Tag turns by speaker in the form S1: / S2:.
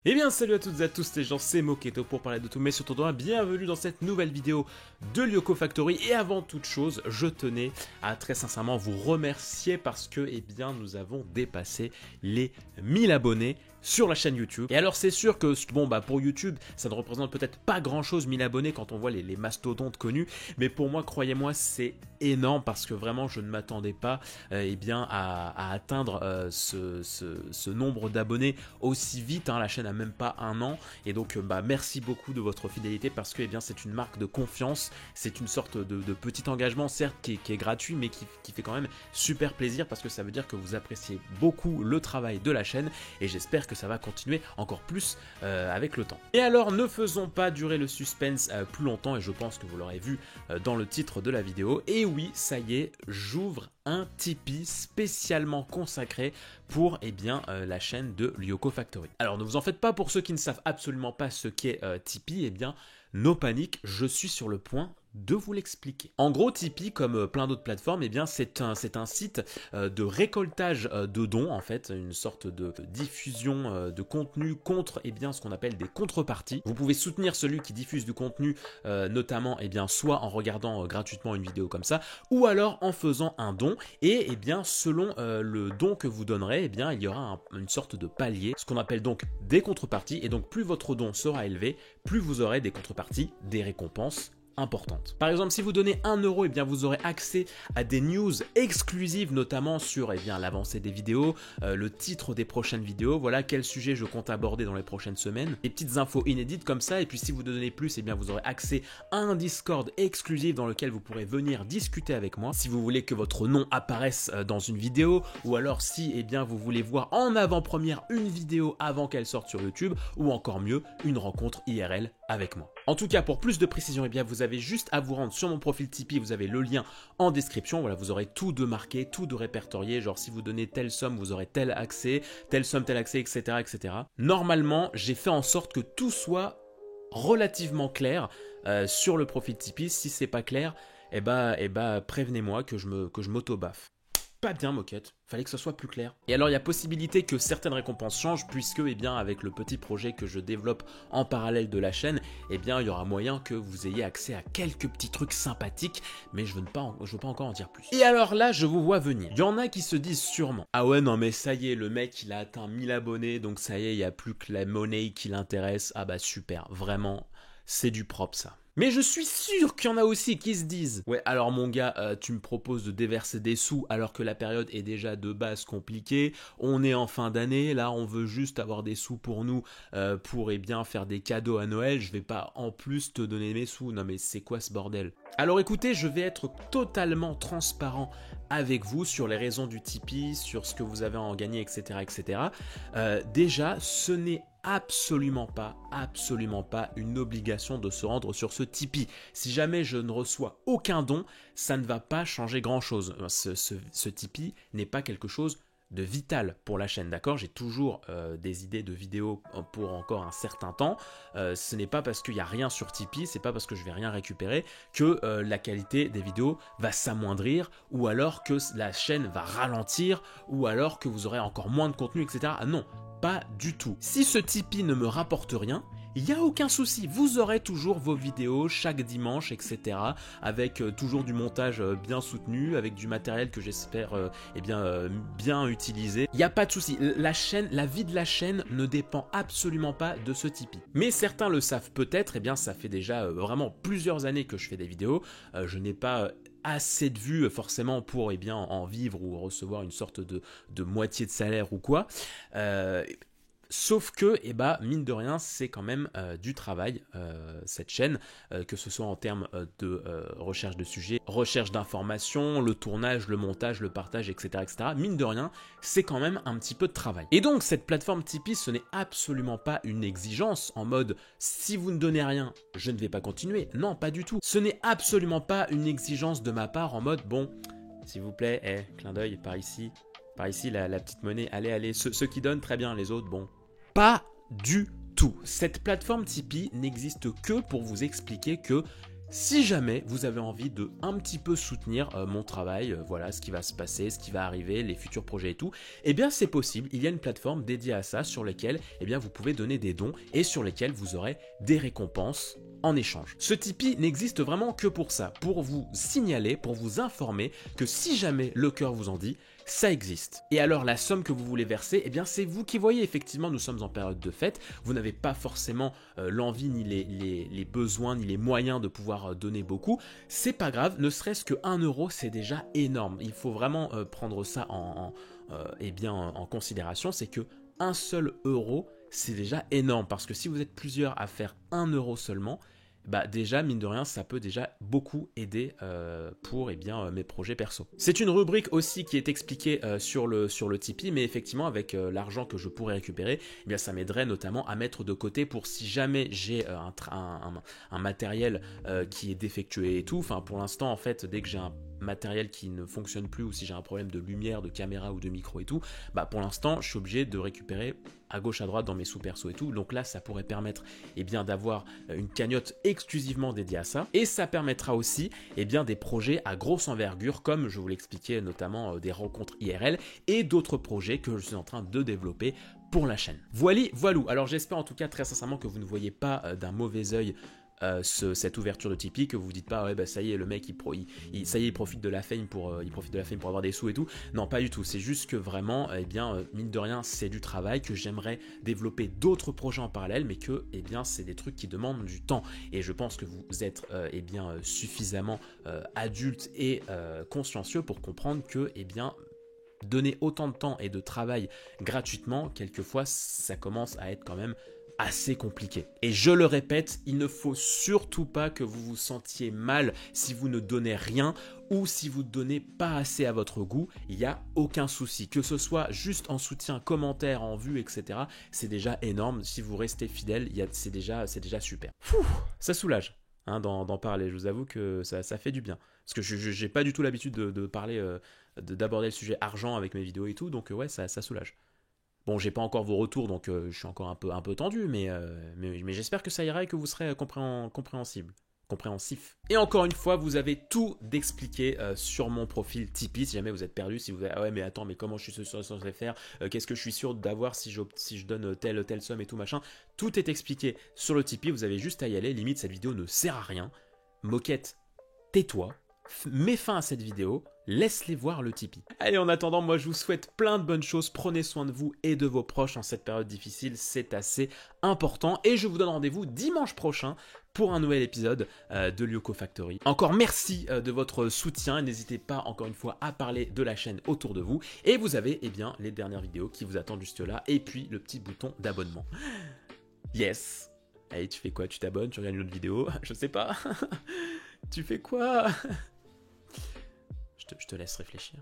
S1: Eh bien salut à toutes et à tous les gens, c'est Moketo pour parler de tout mais surtout d'un bienvenue dans cette nouvelle vidéo de Lyoko Factory. Et avant toute chose, je tenais à très sincèrement vous remercier parce que eh bien nous avons dépassé les 1000 abonnés sur la chaîne YouTube. Et alors c'est sûr que bon pour YouTube ça ne représente peut-être pas grand chose 1000 abonnés quand on voit les mastodontes connus, mais pour moi croyez-moi c'est énorme parce que vraiment je ne m'attendais pas eh bien à atteindre ce nombre d'abonnés aussi vite, hein. La chaîne a même pas un an et donc merci beaucoup de votre fidélité parce que eh bien c'est une marque de confiance, c'est une sorte de petit engagement certes qui est gratuit mais qui fait quand même super plaisir parce que ça veut dire que vous appréciez beaucoup le travail de la chaîne et j'espère que ça va continuer encore plus avec le temps. Et alors ne faisons pas durer le suspense plus longtemps et je pense que vous l'aurez vu dans le titre de la vidéo. Et oui, ça y est, j'ouvre un Tipeee spécialement consacré pour eh bien, la chaîne de Lyoko Factory. Alors ne vous en faites pas pour ceux qui ne savent absolument pas ce qu'est Tipeee, eh bien no panique, je suis sur le point de vous l'expliquer. En gros, Tipeee, comme plein d'autres plateformes, eh bien, c'est un site de récoltage de dons, en fait, une sorte de diffusion de contenu contre eh bien, ce qu'on appelle des contreparties. Vous pouvez soutenir celui qui diffuse du contenu, notamment eh bien, soit en regardant gratuitement une vidéo comme ça, ou alors en faisant un don. Et eh bien, selon le don que vous donnerez, eh bien, il y aura une sorte de palier, ce qu'on appelle donc des contreparties. Et donc, plus votre don sera élevé, plus vous aurez des contreparties, des récompenses importante. Par exemple, si vous donnez 1 euro, eh bien vous aurez accès à des news exclusives, notamment sur eh bien l'avancée des vidéos, le titre des prochaines vidéos, voilà quel sujet je compte aborder dans les prochaines semaines, des petites infos inédites comme ça. Et puis si vous donnez plus, eh bien vous aurez accès à un Discord exclusif dans lequel vous pourrez venir discuter avec moi si vous voulez que votre nom apparaisse dans une vidéo, ou alors si eh bien vous voulez voir en avant-première une vidéo avant qu'elle sorte sur YouTube, ou encore mieux, une rencontre IRL avec moi. En tout cas, pour plus de précision, eh bien, vous avez juste à vous rendre sur mon profil Tipeee, vous avez le lien en description, voilà, vous aurez tout de marqué, tout de répertorié, genre si vous donnez telle somme, vous aurez tel accès, telle somme, tel accès, etc. etc. Normalement, j'ai fait en sorte que tout soit relativement clair sur le profil Tipeee. Si c'est pas clair, prévenez-moi que je m'auto-baffe. Pas bien, Moquette, fallait que ce soit plus clair. Et alors il y a possibilité que certaines récompenses changent puisque eh bien avec le petit projet que je développe en parallèle de la chaîne, eh bien il y aura moyen que vous ayez accès à quelques petits trucs sympathiques, mais je veux pas encore en dire plus. Et alors là je vous vois venir. Il y en a qui se disent sûrement: ah ouais non mais ça y est, le mec il a atteint 1000 abonnés donc ça y est, il n'y a plus que la monnaie qui l'intéresse. Ah bah super, vraiment c'est du propre ça. Mais je suis sûr qu'il y en a aussi qui se disent: ouais alors mon gars, tu me proposes de déverser des sous alors que la période est déjà de base compliquée, on est en fin d'année, là on veut juste avoir des sous pour nous, pour eh bien faire des cadeaux à Noël, je vais pas en plus te donner mes sous, non mais c'est quoi ce bordel? Alors écoutez, je vais être totalement transparent avec vous sur les raisons du Tipeee, sur ce que vous avez à en gagner, etc. etc. Déjà, ce n'est absolument pas une obligation de se rendre sur ce Tipeee. Si jamais je ne reçois aucun don, ça ne va pas changer grand chose. Ce Tipeee n'est pas quelque chose de vital pour la chaîne, d'accord? J'ai toujours des idées de vidéos pour encore un certain temps. Ce n'est pas parce qu'il n'y a rien sur Tipeee, c'est pas parce que je vais rien récupérer que la qualité des vidéos va s'amoindrir, ou alors que la chaîne va ralentir, ou alors que vous aurez encore moins de contenu, etc. Ah non, pas du tout. Si ce Tipeee ne me rapporte rien, il n'y a aucun souci, vous aurez toujours vos vidéos chaque dimanche, etc. avec toujours du montage bien soutenu, avec du matériel que j'espère bien utilisé. Il n'y a pas de souci, la vie de la chaîne ne dépend absolument pas de ce Tipeee. Mais certains le savent peut-être, eh bien ça fait déjà vraiment plusieurs années que je fais des vidéos, je n'ai pas assez de vues forcément pour eh bien, en vivre ou recevoir une sorte de moitié de salaire ou quoi. Sauf que, mine de rien, c'est quand même du travail, cette chaîne, que ce soit en termes de recherche de sujets, recherche d'informations, le tournage, le montage, le partage, etc., etc. Mine de rien, c'est quand même un petit peu de travail. Et donc, cette plateforme Tipeee, ce n'est absolument pas une exigence en mode « si vous ne donnez rien, je ne vais pas continuer ». Non, pas du tout. Ce n'est absolument pas une exigence de ma part en mode « bon, s'il vous plaît, clin d'œil, par ici, la petite monnaie, allez, ceux qui donnent, très bien, les autres, bon ». Pas du tout. Cette plateforme Tipeee n'existe que pour vous expliquer que Si jamais vous avez envie de un petit peu soutenir mon travail, voilà ce qui va se passer, ce qui va arriver, les futurs projets et tout, eh bien c'est possible, il y a une plateforme dédiée à ça sur laquelle eh bien, vous pouvez donner des dons et sur lesquels vous aurez des récompenses en échange. Ce Tipeee n'existe vraiment que pour ça, pour vous signaler, pour vous informer que si jamais le cœur vous en dit, ça existe. Et alors la somme que vous voulez verser, eh bien c'est vous qui voyez. Effectivement, nous sommes en période de fête, vous n'avez pas forcément l'envie, ni les besoins, ni les moyens de pouvoir donner beaucoup. C'est pas grave, ne serait-ce que 1 euro, c'est déjà énorme. Il faut vraiment prendre ça en considération, c'est que 1 seul euro, c'est déjà énorme, parce que si vous êtes plusieurs à faire 1 euro seulement, bah déjà, mine de rien, ça peut déjà beaucoup aider pour mes projets perso. C'est une rubrique aussi qui est expliquée sur le Tipeee, mais effectivement, avec l'argent que je pourrais récupérer, eh bien, ça m'aiderait notamment à mettre de côté pour si jamais j'ai un matériel qui est défectueux et tout. Enfin, pour l'instant, en fait, dès que j'ai un matériel qui ne fonctionne plus ou si j'ai un problème de lumière, de caméra ou de micro et tout, bah pour l'instant, je suis obligé de récupérer à gauche à droite dans mes sous-perso et tout. Donc là, ça pourrait permettre d'avoir une cagnotte exclusivement dédiée à ça. Et ça permettra aussi des projets à grosse envergure, comme je vous l'expliquais, notamment des rencontres IRL et d'autres projets que je suis en train de développer pour la chaîne. Voilou. Alors j'espère en tout cas très sincèrement que vous ne voyez pas d'un mauvais œil cette ouverture de Tipeee, que vous vous dites pas ouais bah ça y est le mec il profite de la fame pour avoir des sous et tout. Non, pas du tout, c'est juste que vraiment mine de rien c'est du travail, que j'aimerais développer d'autres projets en parallèle, mais que c'est des trucs qui demandent du temps, et je pense que vous êtes suffisamment adulte et consciencieux pour comprendre que donner autant de temps et de travail gratuitement, quelquefois ça commence à être quand même assez compliqué. Et je le répète, il ne faut surtout pas que vous vous sentiez mal si vous ne donnez rien ou si vous ne donnez pas assez à votre goût. Il n'y a aucun souci. Que ce soit juste en soutien, commentaire, en vue, etc. C'est déjà énorme. Si vous restez fidèle, c'est déjà super. Ça soulage d'en parler. Je vous avoue que ça fait du bien. Parce que je n'ai pas du tout l'habitude de parler, d'aborder le sujet argent avec mes vidéos et tout. Donc ouais, ça soulage. Bon, j'ai pas encore vos retours, donc je suis encore un peu tendu, mais j'espère que ça ira et que vous serez compréhensif. Et encore une fois, vous avez tout d'expliqué sur mon profil Tipeee. Si jamais vous êtes perdu, si vous avez, ah ouais mais attends, mais comment je suis censé faire, qu'est-ce que je suis sûr d'avoir si je donne telle somme et tout machin, tout est expliqué sur le Tipeee. Vous avez juste à y aller. Limite, cette vidéo ne sert à rien. Moquette, tais-toi, mets fin à cette vidéo, laisse-les voir le Tipeee. Allez, en attendant, moi je vous souhaite plein de bonnes choses, prenez soin de vous et de vos proches en cette période difficile, c'est assez important, et je vous donne rendez-vous dimanche prochain pour un nouvel épisode de Lyoko Factory. Encore merci de votre soutien, n'hésitez pas encore une fois à parler de la chaîne autour de vous, et vous avez les dernières vidéos qui vous attendent juste là, et puis le petit bouton d'abonnement. Yes. Allez, tu fais quoi? Tu t'abonnes? Tu regardes une autre vidéo? Je sais pas. Tu fais quoi? Je te laisse réfléchir.